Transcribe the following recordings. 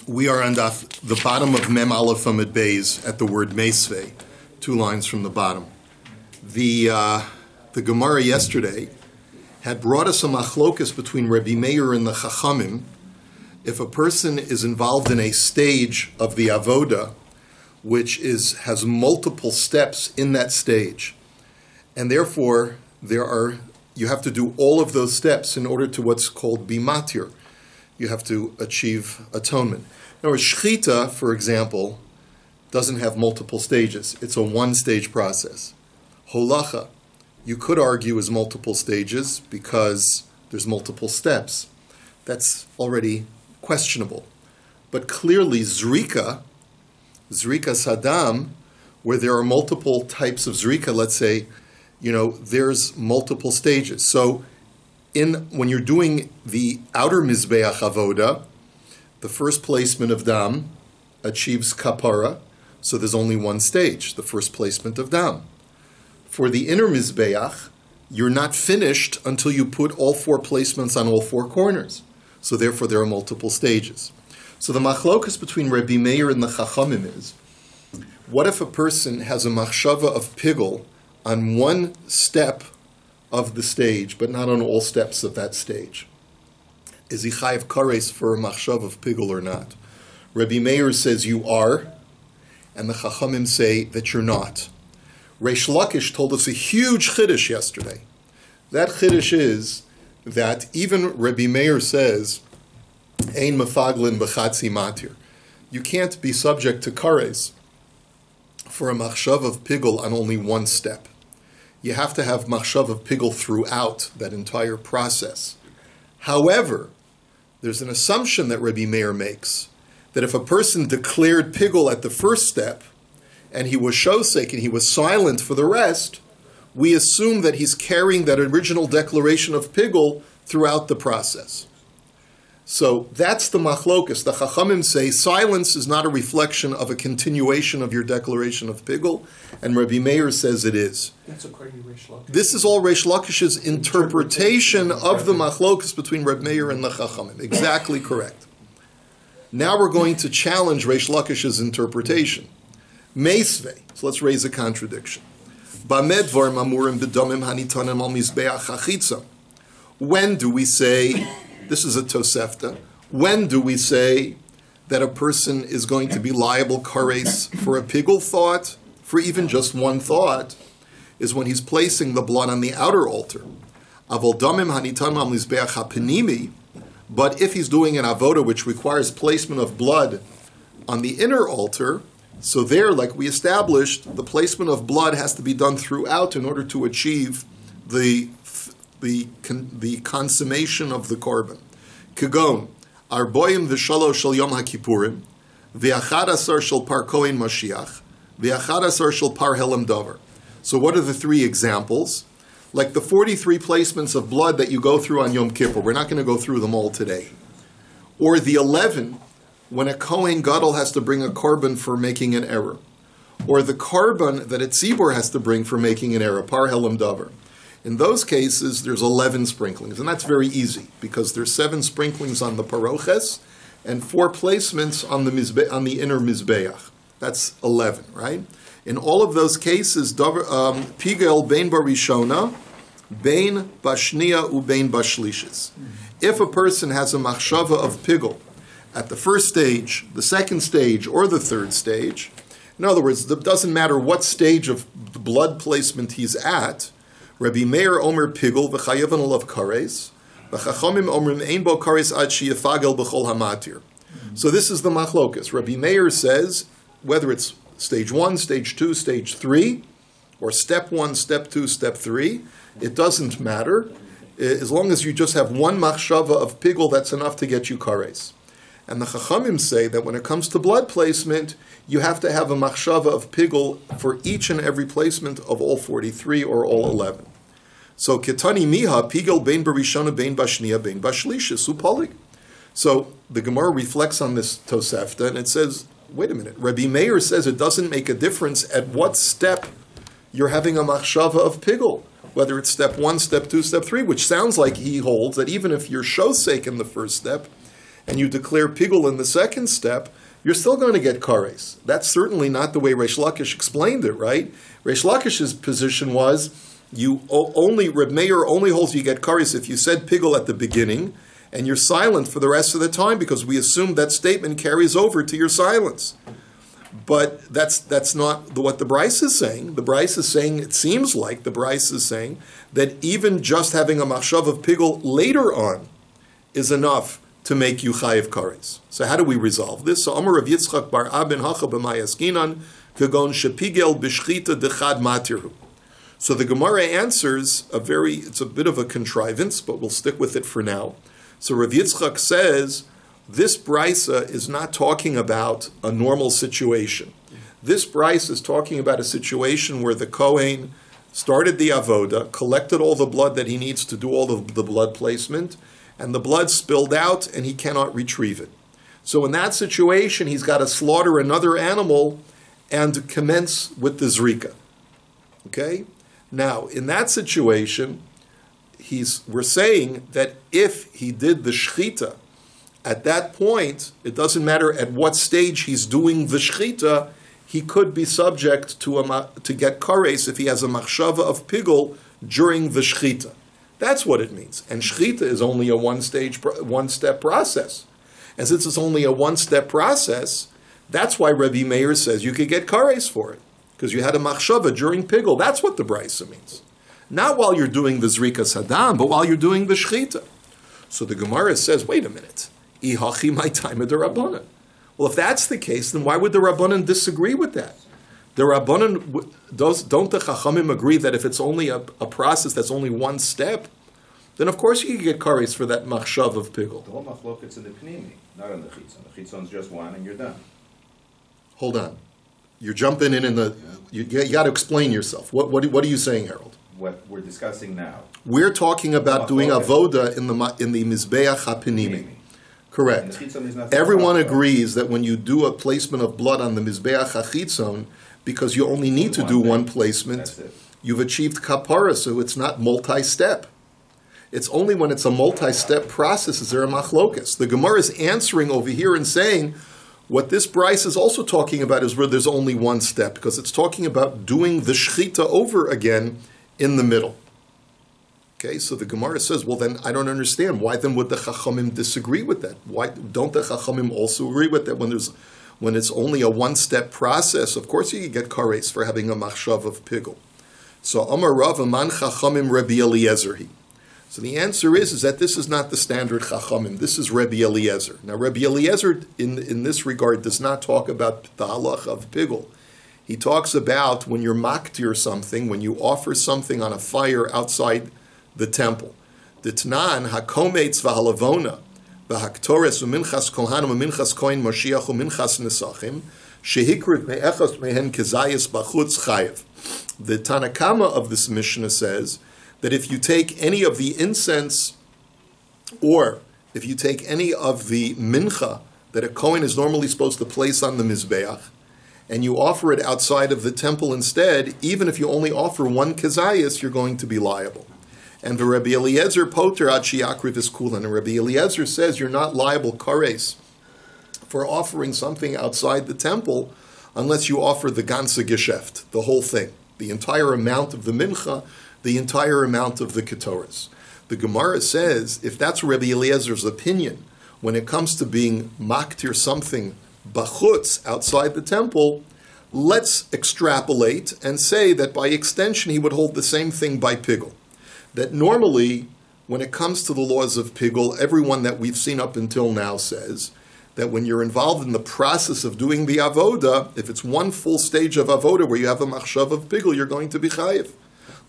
We are on the bottom of Mem Aleph Amud Beis at the word Meisvei, 2 lines from the bottom. The Gemara yesterday had brought us a machlokas between Rabbi Meir and the Chachamim. If a person is involved in a stage of the avoda, which has multiple steps in that stage, and therefore you have to do all of those steps in order to what's called bimatir. You have to achieve atonement. Now, a shechita, for example, doesn't have multiple stages. It's a one-stage process. Holacha, you could argue, is multiple stages because there's multiple steps. That's already questionable. But clearly, zrika sadam, where there are multiple types of zrika, let's say, there's multiple stages. So when you're doing the outer mizbeach avoda, the first placement of dam achieves kapara, so there's only one stage, the first placement of dam. For the inner mizbeach, you're not finished until you put all 4 placements on all 4 corners. So therefore there are multiple stages. So the machlokas between Rabbi Meir and the Chachamim is, what if a person has a machshava of pigul on one step of the stage, but not on all steps of that stage? Is he chayiv kares for a machshava of pigul or not? Rabbi Meir says you are, and the Chachamim say that you're not. Reish Lakish told us a huge chiddush yesterday. That chiddush is that even Rabbi Meir says, Ein mefaglin b'chatzi matir. You can't be subject to kares for a machshav of pigul on only one step. You have to have machshav of pigul throughout that entire process. However, there's an assumption that Rabbi Meir makes that if a person declared pigul at the first step and he was shosek and he was silent for the rest, we assume that he's carrying that original declaration of pigul throughout the process. So that's the machlokas. The Chachamim say silence is not a reflection of a continuation of your declaration of pigul, and Rabbi Meir says it is. That's according to Reish Lakish. This is all Reish Lakish's interpretation of the machlokas between Rabbi Meir and the Chachamim. Exactly correct. Now we're going to challenge Reish Lakish's interpretation. Meisvei. So let's raise a contradiction. Bamedvar mamurim b'domim hanitanim al mizbeach hachitza. When do we say, this is a tosefta, when do we say that a person is going to be liable kares for a pigul thought, for even just one thought, is when he's placing the blood on the outer altar. Avol domim hanitanim al mizbeach hapenimi. But if he's doing an avoda which requires placement of blood on the inner altar, so there, like we established, the placement of blood has to be done throughout in order to achieve the consummation of the korban. Kagon, arboim v'shalosh shel yom ha'kippurim, v'achad asar shel par kohen mashiach, v'achad asar shel par helam davar. So what are the 3 examples? Like the 43 placements of blood that you go through on Yom Kippur. We're not going to go through them all today. Or the 11, when a Kohen Gadol has to bring a korban for making an error. Or the korban that a tzibur has to bring for making an error, par helam davar. In those cases, there's 11 sprinklings. And that's very easy, because there's 7 sprinklings on the paroches and 4 placements on the inner mizbeach. That's 11, right? In all of those cases, pigel bein barishona, bein bashnia u bein bashlishis. If a person has a machshava of pigel at the first stage, the second stage, or the third stage, in other words, it doesn't matter what stage of the blood placement he's at, Rabbi Meir omer pigel v'chayevan olav kares, v'chachamim omrim ein bo kares ad sheyafagel b'chol hamatir. So this is the machlokas. Rabbi Meir says, whether it's stage 1, stage 2, stage 3, or step 1, step 2, step 3, it doesn't matter. As long as you just have one machshava of pigul, that's enough to get you kares. And the Chachamim say that when it comes to blood placement, you have to have a machshava of pigul for each and every placement of all 43 or all 11. So ketani miha pigul bein barishona bein bashnia bein bashlishis upolig. So the Gemara reflects on this tosefta and it says, wait a minute, Rabbi Meir says it doesn't make a difference at what step you're having a machshava of pigul, whether it's step 1, step 2, step 3, which sounds like he holds that even if you're shosek in the first step, and you declare pigul in the second step, you're still going to get kares. That's certainly not the way Reish Lakish explained it, right? Reish Lakish's position was, Reb Meir only holds you get kares if you said pigul at the beginning, and you're silent for the rest of the time, because we assume that statement carries over to your silence. But that's not what the Bryce is saying. The Bryce is saying, it seems like the Bryce is saying, that even just having a machshav of pigul later on is enough to make you chayiv kares. So how do we resolve this? So Amar Rav Yitzchak bar Abin hacha b'mayaskinan kagon shepigel b'shchita dechad matirhu. So the Gemara answers it's a bit of a contrivance, but we'll stick with it for now. So Rav Yitzchak says, this brisa is not talking about a normal situation. This brisa is talking about a situation where the Kohen started the avoda, collected all the blood that he needs to do all of the blood placement, and the blood spilled out and he cannot retrieve it. So in that situation, he's got to slaughter another animal and commence with the zrika. Okay? Now, in that situation, we're saying that if he did the shchita, at that point, it doesn't matter at what stage he's doing the shchita, he could be subject to get kares if he has a machshava of pigul during the shchita. That's what it means. And shchita is only a one-step process. And since it's only a one-step process, that's why Rabbi Meir says you could get kares for it, because you had a machshava during pigul. That's what the brisa means. Not while you're doing the zrika sadam, but while you're doing the shchita. So the Gemara says, wait a minute. Ihachi my time of the Rabbanan. Well, if that's the case, then why would the Rabbanan disagree with that? The Rabbanan, don't the Chachamim agree that if it's only a process that's only one step, then of course you can get kares for that machshav of pigul. The whole machloket's in the pnimi, not in the chitzon. The chitzon's just one and you're done. Hold on. You're jumping in you got to explain yourself. What are you saying, Harold? What we're discussing now. We're talking about doing avoda in the mizbeach hapinimi. Correct. Everyone agrees that when you do a placement of blood on the mizbeach hachitzon, because you only need to do one placement, you've achieved kapara, so it's not multi-step. It's only when it's a multi-step process is there a machlokas. The Gemara is answering over here and saying what this Bryce is also talking about is where there's only one step, because it's talking about doing the shchita over again in the middle. Okay, so the Gemara says, well then I don't understand. Why then would the Chachamim disagree with that? Why don't the Chachamim also agree with that when it's only a one-step process? Of course you can get kares for having a machshav of pigul. So Amar Rav Aman Chachamim Rabbi Eliezer. So the answer is that this is not the standard Chachamim. This is Rabbi Eliezer. Now Rabbi Eliezer in this regard does not talk about the halach of pigul. He talks about when you're maktir something, when you offer something on a fire outside the temple. The Tanan hakometz v'halavona v'haktores u'minchas kohanim u'minchas kohen Moshiach u'minchas nesachim shehikrit me'echas mehen kezayis b'chutz chayev. The Tanakama of this Mishnah says that if you take any of the incense or if you take any of the mincha that a kohen is normally supposed to place on the mizbeach and you offer it outside of the temple instead, even if you only offer one kezayis, you're going to be liable. And the Rabbi Eliezer poter ad sheyakriv iskulan. And Rabbi Eliezer says you're not liable kares for offering something outside the temple unless you offer the ganze geschäft, the whole thing, the entire amount of the mincha, the entire amount of the ketoras. The Gemara says if that's Rabbi Eliezer's opinion when it comes to being maktir something bachutz outside the temple, let's extrapolate and say that by extension he would hold the same thing by pigul. That normally, when it comes to the laws of pigul, everyone that we've seen up until now says that when you're involved in the process of doing the avoda, if it's one full stage of avoda where you have a machshav of pigul, you're going to be chayiv.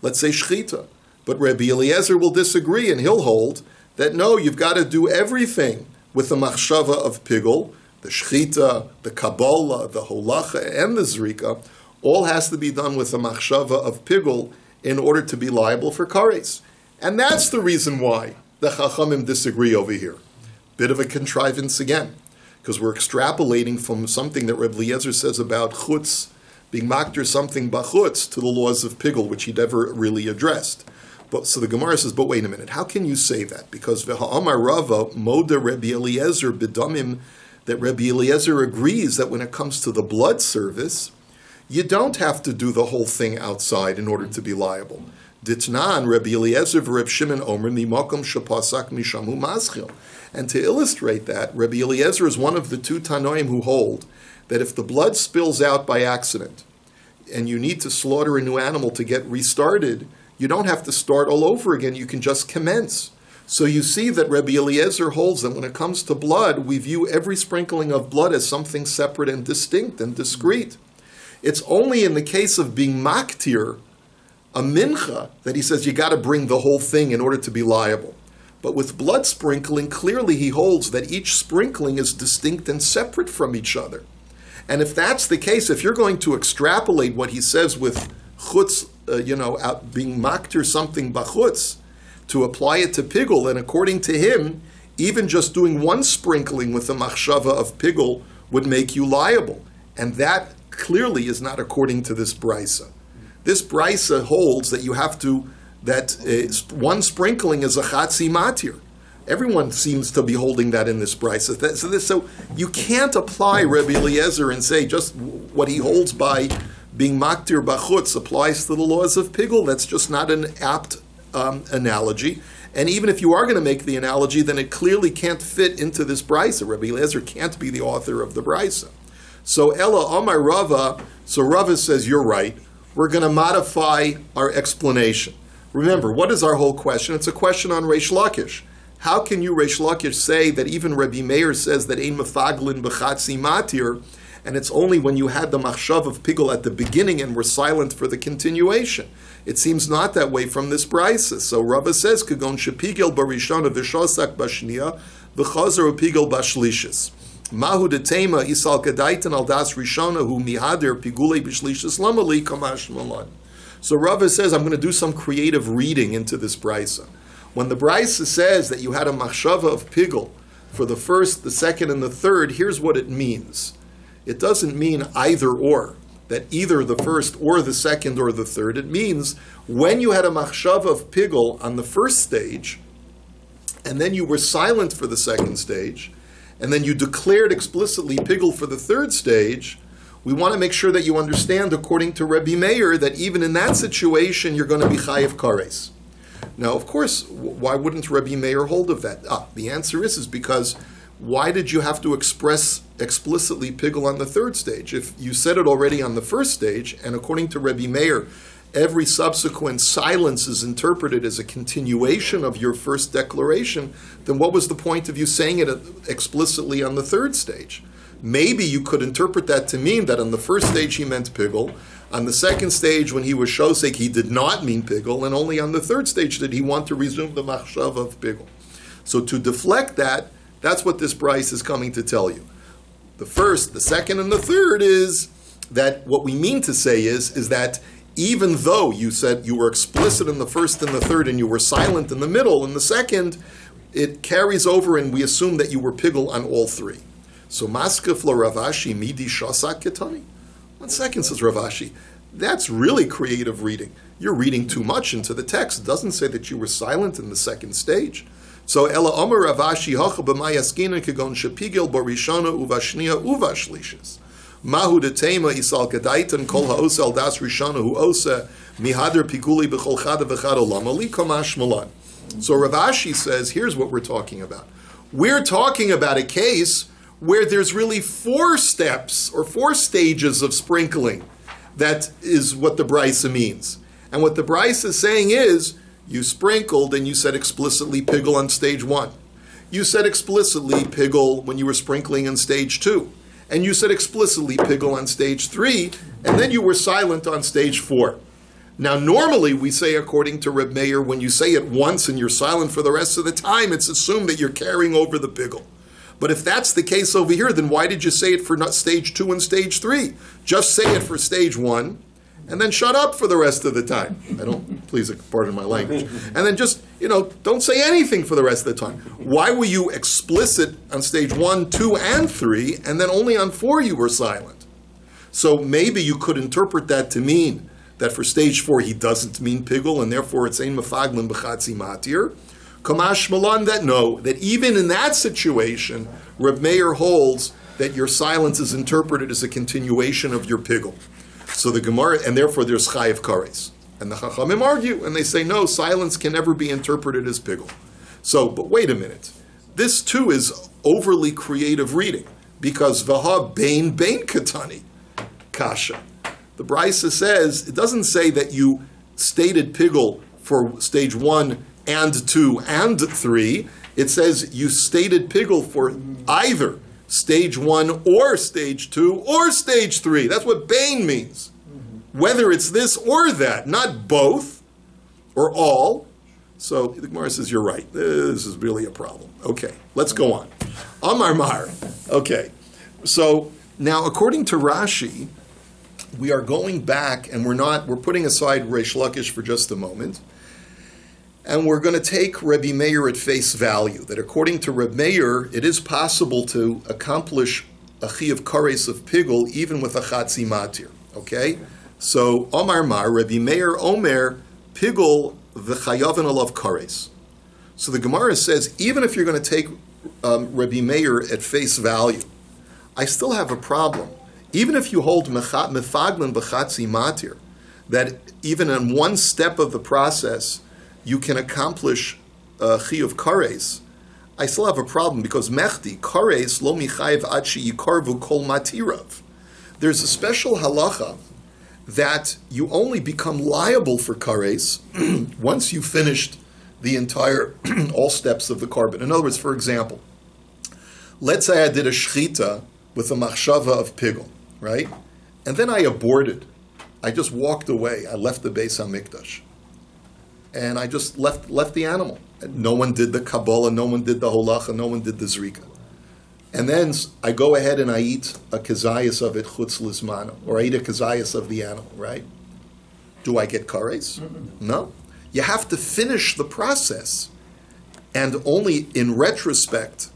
Let's say shchita. But Rabbi Eliezer will disagree and he'll hold that no, you've got to do everything with the machshava of pigul, the shchita, the kabbalah, the holacha, and the zrika, all has to be done with the machshava of pigul in order to be liable for kares. And that's the reason why the Chachamim disagree over here. Bit of a contrivance again, because we're extrapolating from something that Reb Eliezer says about chutz, being maktir something bachutz, to the laws of pigul, which he never really addressed. But so the Gemara says, but wait a minute, how can you say that? Because v'ha'amar Rava moda Rabbi Eliezer b'damim, that Rabbi Eliezer agrees that when it comes to the blood service, you don't have to do the whole thing outside in order to be liable. Ditnan Rabbi Eliezer v'Reb Shimon Omer mimakom shepasak mishamu maschil. And to illustrate that, Rabbi Eliezer is one of the two Tanoim who hold that if the blood spills out by accident and you need to slaughter a new animal to get restarted, you don't have to start all over again. You can just commence. So you see that Rabbi Eliezer holds that when it comes to blood, we view every sprinkling of blood as something separate and distinct and discrete. It's only in the case of being maktir, a mincha, that he says you got to bring the whole thing in order to be liable. But with blood sprinkling, clearly he holds that each sprinkling is distinct and separate from each other. And if that's the case, if you're going to extrapolate what he says with chutz, being maktir something bachutz, to apply it to pigul, then according to him, even just doing one sprinkling with the machshava of pigul would make you liable. And that clearly is not according to this brisa. This brisa holds that you have to, one sprinkling is a chatzi matir. Everyone seems to be holding that in this brisa. So you can't apply Rabbi Eliezer and say just what he holds by being maktir bachutz applies to the laws of pigul. That's just not an apt analogy. And even if you are going to make the analogy, then it clearly can't fit into this brisa. Rabbi Eliezer can't be the author of the brisa. So Ella Amar Rava, so Rava says, you're right. We're going to modify our explanation. Remember, what is our whole question? It's a question on Reish Lakish. How can you, Reish Lakish, say that even Rabbi Meir says that ein mefaglin b'chatzi matir, and it's only when you had the machshav of pigul at the beginning and were silent for the continuation? It seems not that way from this brisa. So Rava says, Kagon shepigel barishana v'shosak bashniya v'chazer upigel bashlishis. Mahu detema isal kadaitan al das rishana hu mihader pigule b'shlishis lamali kamash malan. So Rava says, I'm going to do some creative reading into this brisa. When the brisa says that you had a machshava of pigul for the first, the second, and the third, here's what it means. It doesn't mean either or, that either the first or the second or the third. It means when you had a machshava of pigul on the first stage, and then you were silent for the second stage, and then you declared explicitly pigul for the third stage, we want to make sure that you understand, according to Rabbi Meir, that even in that situation, you're going to be chayiv kares. Now, of course, why wouldn't Rabbi Meir hold of that? The answer is because why did you have to express explicitly pigul on the third stage? If you said it already on the first stage, and according to Rabbi Meir, every subsequent silence is interpreted as a continuation of your first declaration, then what was the point of you saying it explicitly on the third stage? Maybe you could interpret that to mean that on the first stage he meant pigul, on the second stage when he was shosek he did not mean pigul, and only on the third stage did he want to resume the machshav of pigul. So to deflect that, that's what this brisa is coming to tell you. The first, the second, and the third is that what we mean to say is that even though you said you were explicit in the first and the third and you were silent in the middle and the second, it carries over and we assume that you were pigul on all three. So maskef lo Ravashi midi shasak ketani. 1 second, says Ravashi. That's really creative reading. You're reading too much into the text. It doesn't say that you were silent in the second stage. So Ela Omer Ravashi Hacha b'mayaskina kegon shepigel barishana uvashnia uvashlishis. Mahu detema isal kadaitan kol ha'osa al das rishana hu osa mihader piguli b'chol chada v'chada lamali kamash malan. So Ravashi says, here's what we're talking about. We're talking about a case where there's really 4 steps or 4 stages of sprinkling. That is what the brisa means. And what the brisa is saying is, you sprinkled and you said explicitly pigul on stage 1. You said explicitly pigul when you were sprinkling on stage 2. And you said explicitly pigul on stage 3, and then you were silent on stage 4. Now normally we say, according to Reb Meir, when you say it once and you're silent for the rest of the time, it's assumed that you're carrying over the pigul. But if that's the case over here, then why did you say it for stage 2 and stage 3? Just say it for stage 1, and then shut up for the rest of the time. Please pardon my language. And then just, don't say anything for the rest of the time. Why were you explicit on stage 1, 2, and 3, and then only on 4 you were silent? So maybe you could interpret that to mean that for stage 4 he doesn't mean pigul, and therefore it's ein mefaglim b'chatzi matir. Kamash Malan, that no, that even in that situation, Reb Meir holds that your silence is interpreted as a continuation of your pigul. So the Gemara, and therefore there's chayiv kares. And the Chachamim argue, and they say, no, silence can never be interpreted as pigul. So, but wait a minute. This too is overly creative reading, because Vaha Bain Katani, Kasha. The Brisa says, it doesn't say that you stated pigul for stage 1 and 2 and 3. It says you stated pigul for either stage 1 or stage 2 or stage 3. That's what Bain means. Whether it's this or that, not both or all. So the Gemara says, you're right. This is really a problem. Okay, let's go on. Amar Mar. Okay, so now according to Rashi, we are going back and we're putting aside Reish Lakish for just a moment. And we're going to take Rebbe Meir at face value, that according to Rebbe Meir, it is possible to accomplish a chiyuv kares of pigul even with a chatzi matir. Okay? So, Omar Mar, Rebbe Meir Omer, pigul v'chayavan alav kares. So the Gemara says, even if you're going to take Rebbe Meir at face value, I still have a problem. Even if you hold mefaglim b'chatzi matir, that even in one step of the process, you can accomplish chiyuv kares, I still have a problem because mechdi, kares, lo michayev ad sheyikarvu kol matirav. There's a special halacha that you only become liable for kares once you've finished the entire, all steps of the korban. In other words, for example, let's say I did a shchita with a machshava of pigul, right? And then I aborted. I just walked away. I left the Beis HaMikdash. And I just left the animal. No one did the Kabbalah, no one did the Holacha, no one did the Zrika. And then I go ahead and I eat a kezayis of it, chutz lizmano, or I eat a kezayis of the animal, right? Do I get kares? No. You have to finish the process. And only in retrospect,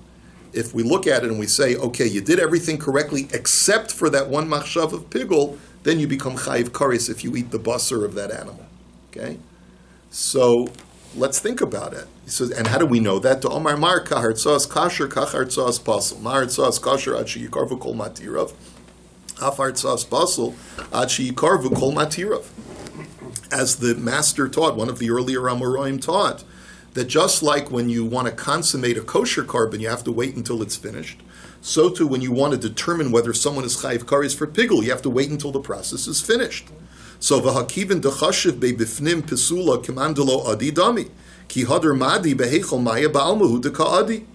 if we look at it and we say, okay, you did everything correctly except for that one machshav of pigul, then you become chayiv kares if you eat the basar of that animal. Okay? So let's think about it. He says, and how do we know that? To Omar Mar kahartzos kasher kachartzos pasel. Martzos kasher ad sheyikarvu kol matirav. Afartzos pasel ad sheyikarvu kol matirav. As the master taught, one of the earlier Amoraim taught, that just like when you want to consummate a kosher korban, you have to wait until it's finished. So too, when you want to determine whether someone is chayiv kares for pigul, you have to wait until the process is finished. So v'hakivin dechashiv be'bifnim pesula k'mandelo adi dami ki hadar madi behechol maya ba'almahu deka'adi.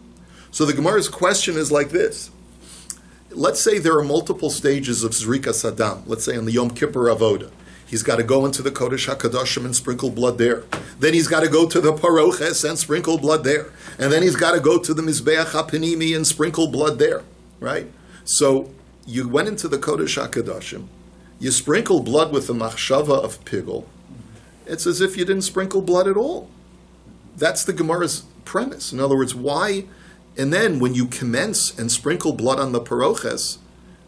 So the Gemara's question is like this. Let's say there are multiple stages of Zrika Saddam. Let's say on the Yom Kippur Avoda. He's got to go into the Kodesh HaKadoshim and sprinkle blood there. Then he's got to go to the Paroches and sprinkle blood there. And then he's got to go to the Mizbeach HaPanimi and sprinkle blood there. Right? So you went into the Kodesh HaKadoshim. You sprinkle blood with the machshava of pigul. It's as if you didn't sprinkle blood at all. That's the Gemara's premise. In other words, why? And then when you commence and sprinkle blood on the paroches,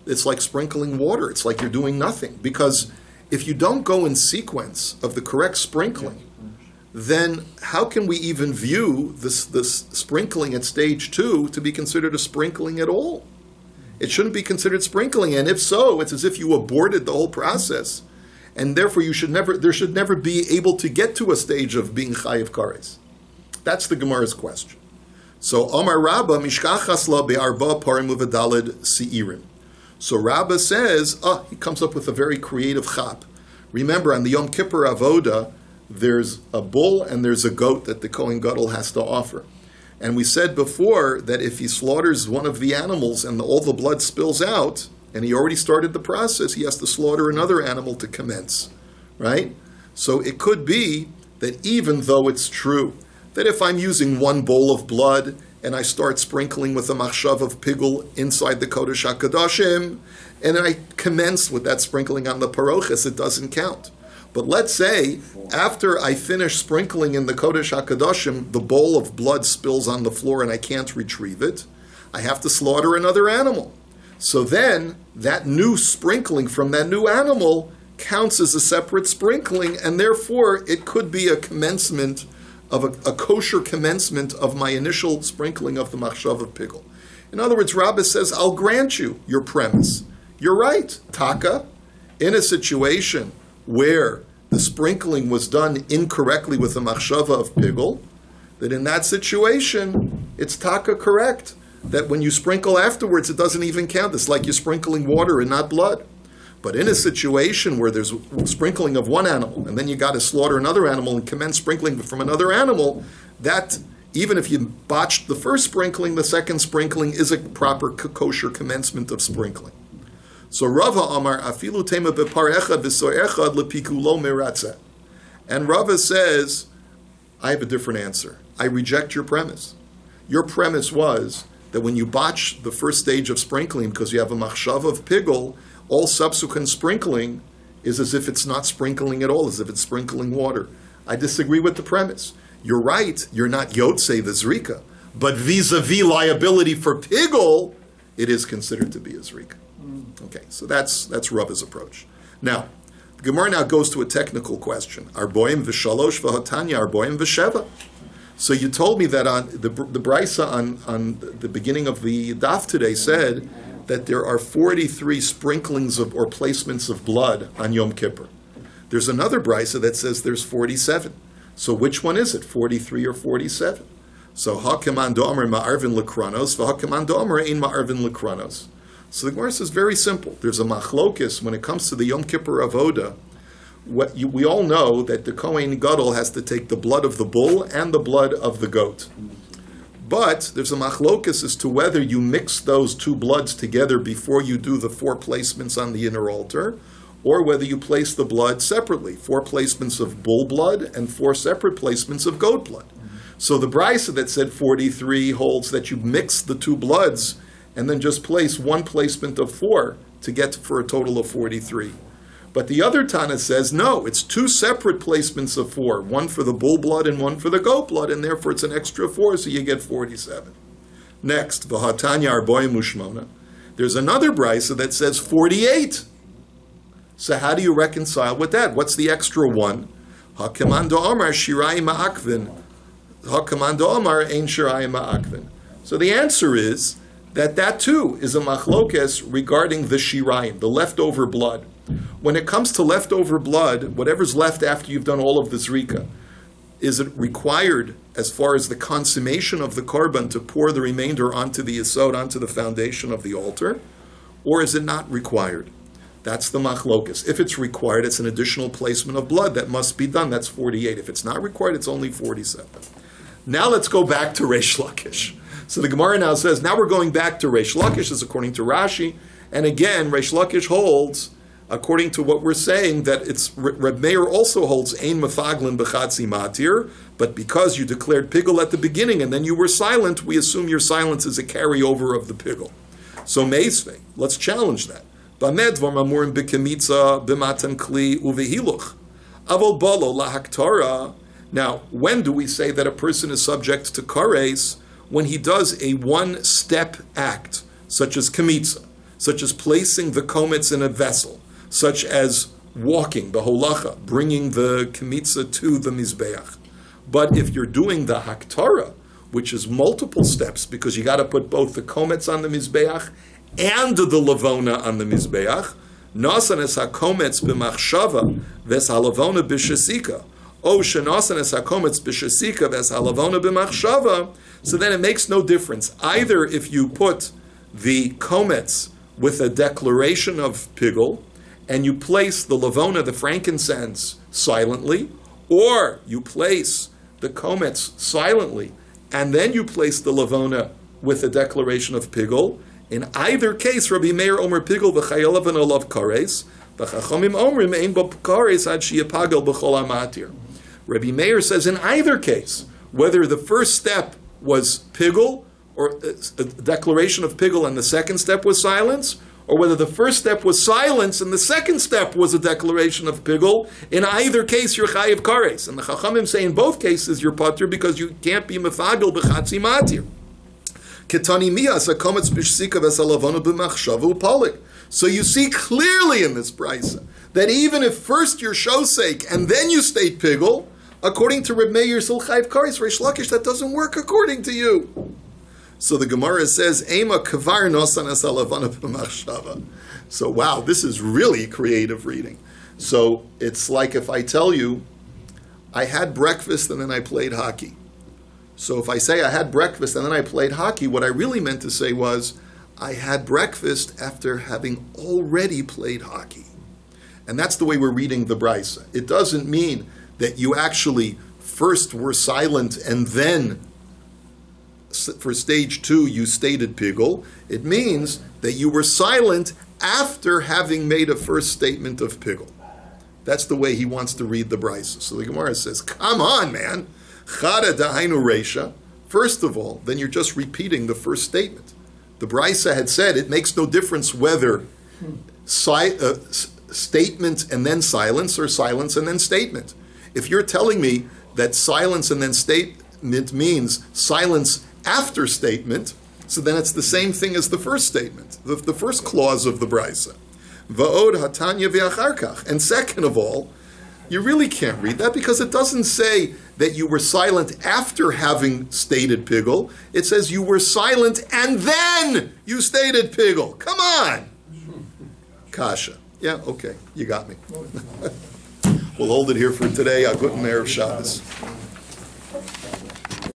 it's like sprinkling water. It's like you're doing nothing. Because if you don't go in sequence of the correct sprinkling, then how can we even view this sprinkling at stage 2 to be considered a sprinkling at all? It shouldn't be considered sprinkling, and if so, it's as if you aborted the whole process, and therefore there should never be able to get to a stage of being chayiv kares. That's the Gemara's question. So Amar Rabba mishkachas la be'arba parim u'v'daled siirim. So Rabba says, he comes up with a very creative chap. Remember, on the Yom Kippur Avoda, there's a bull and there's a goat that the Kohen Gadol has to offer. And we said before that if he slaughters one of the animals and all the blood spills out, and he already started the process, he has to slaughter another animal to commence, right? So it could be that even though it's true that if I'm using one bowl of blood and I start sprinkling with a machshav of pigul inside the Kodesh HaKadoshim, and I commence with that sprinkling on the paroches, it doesn't count. But let's say, after I finish sprinkling in the Kodesh HaKadoshim, the bowl of blood spills on the floor and I can't retrieve it, I have to slaughter another animal. So then, that new sprinkling from that new animal counts as a separate sprinkling, and therefore it could be a commencement of a kosher commencement of my initial sprinkling of the machshav of pigul. In other words, Rabbah says, I'll grant you your premise. You're right, taka, in a situation where the sprinkling was done incorrectly with the machshava of pigul, that in that situation, it's taka correct, that when you sprinkle afterwards, it doesn't even count. It's like you're sprinkling water and not blood. But in a situation where there's sprinkling of one animal, and then you got to slaughter another animal and commence sprinkling from another animal, that, even if you botched the first sprinkling, the second sprinkling is a proper kosher commencement of sprinkling. So Rava Amar, afilu tema bepar echad v'soy echad lepikulo meratza. And Rava says, I have a different answer. I reject your premise. Your premise was that when you botch the first stage of sprinkling because you have a machshav of pigul, all subsequent sprinkling is as if it's not sprinkling at all, as if it's sprinkling water. I disagree with the premise. You're right, you're not yotze the zrika, but vis-a-vis liability for pigul, it is considered to be a zrika. Okay, so that's Rava's approach. Now, the Gemara now goes to a technical question. Arboim v'shalosh v'hotanya arboim v'sheva. So you told me that on the Brisa on the beginning of the daf today said that there are 43 sprinklings of or placements of blood on Yom Kippur. There's another Brisa that says there's 47. So which one is it, 43 or 47? So ha'keman do'amar ma'arvin l'kranos, v'ha'keman do'amar ein ma'arvin l'kranos. So the Gemara says very simple. There's a machlokis when it comes to the Yom Kippur avoda. We all know that the Kohen Gadol has to take the blood of the bull and the blood of the goat. But there's a machlokis as to whether you mix those two bloods together before you do the 4 placements on the inner altar, or whether you place the blood separately, 4 placements of bull blood and 4 separate placements of goat blood. So the Brisa that said 43 holds that you mix the two bloods and then just place 1 placement of 4 to get for a total of 43. But the other Tana says, no, it's 2 separate placements of 4, 1 for the bull blood and 1 for the goat blood, and therefore it's an extra 4, so you get 47. Next, v'hatanya arboim u'shmona. There's another brisa that says 48. So how do you reconcile with that? What's the extra 1? Ha'keman do'amar shirai ma'akvin. Ha'keman do'amar ein shirai ma'akvin. So the answer is that too is a machlokes regarding the shirayim, the leftover blood. When it comes to leftover blood, whatever's left after you've done all of the zrika, is it required as far as the consummation of the korban to pour the remainder onto the yesod, onto the foundation of the altar, or is it not required? That's the machlokes. If it's required, it's an additional placement of blood that must be done. That's 48. If it's not required, it's only 47. Now let's go back to Reish Lakish. So the Gemara now says, now we're going back to Reish Lakish, as according to Rashi, and again, Reish Lakish holds, according to what we're saying, that it's Reb Meir also holds ein mefaglin b'chatzi matir, but because you declared pigul at the beginning and then you were silent, we assume your silence is a carryover of the pigul. So meisvei, let's challenge that. B'med dvar mamurim b'kemitza b'matan kli uvehiluch avol bolo lahaktorah. Now, when do we say that a person is subject to kares? When he does a 1-step act, such as kemitza, such as placing the komets in a vessel, such as walking, the holacha, bringing the kemitza to the mizbeach. But if you're doing the haktara, which is multiple steps, because you got to put both the komets on the mizbeach and the levona on the mizbeach, nasan es hakomets b'machshava ves halavona b'shesika, o shenasan es hakomets b'shesika ves halavona b'machshava. So then it makes no difference. Either if you put the komets with a declaration of pigul, and you place the levona, the frankincense, silently, or you place the komets silently, and then you place the levona with a declaration of pigul. In either case, Rabbi Meir omer pigul v'chayelav and olav kares, v'chachamim omrim ein bo kares ad sheyapagel b'chol hamatir. Rabbi Meir says in either case, whether the first step was pigul, or a declaration of pigul, and the second step was silence, or whether the first step was silence and the second step was a declaration of pigul, in either case you're chayiv kares. And the Chachamim say in both cases you're patur because you can't be mefagel b'chatzi matir. So you see clearly in this brisa that even if first you're shosek and then you state pigul, according to Reb Meir Silchayv Karis Reish Lakish, that doesn't work according to you. So the Gemara says, Ema kavar nosan asalavana b'machshava. So wow, this is really creative reading. So it's like if I tell you, I had breakfast and then I played hockey. So if I say I had breakfast and then I played hockey, what I really meant to say was, I had breakfast after having already played hockey. And that's the way we're reading the brisa. It doesn't mean that you actually first were silent and then, for stage 2, you stated pigul. It means that you were silent after having made a first statement of pigul. That's the way he wants to read the brisa. So the Gemara says, come on, man. Chada dahainu reisha. First of all, then you're just repeating the first statement. The brisa had said it makes no difference whether statement and then silence or silence and then statement. If you're telling me that silence and then statement means silence after statement, so then it's the same thing as the first statement, the first clause of the brisa. Va'od hatanya v'acharkach. And second of all, you really can't read that because it doesn't say that you were silent after having stated pigul. It says you were silent and then you stated pigul. Come on. Kasha. Yeah, okay. You got me. We'll hold it here for today. A good Erev Shabbos.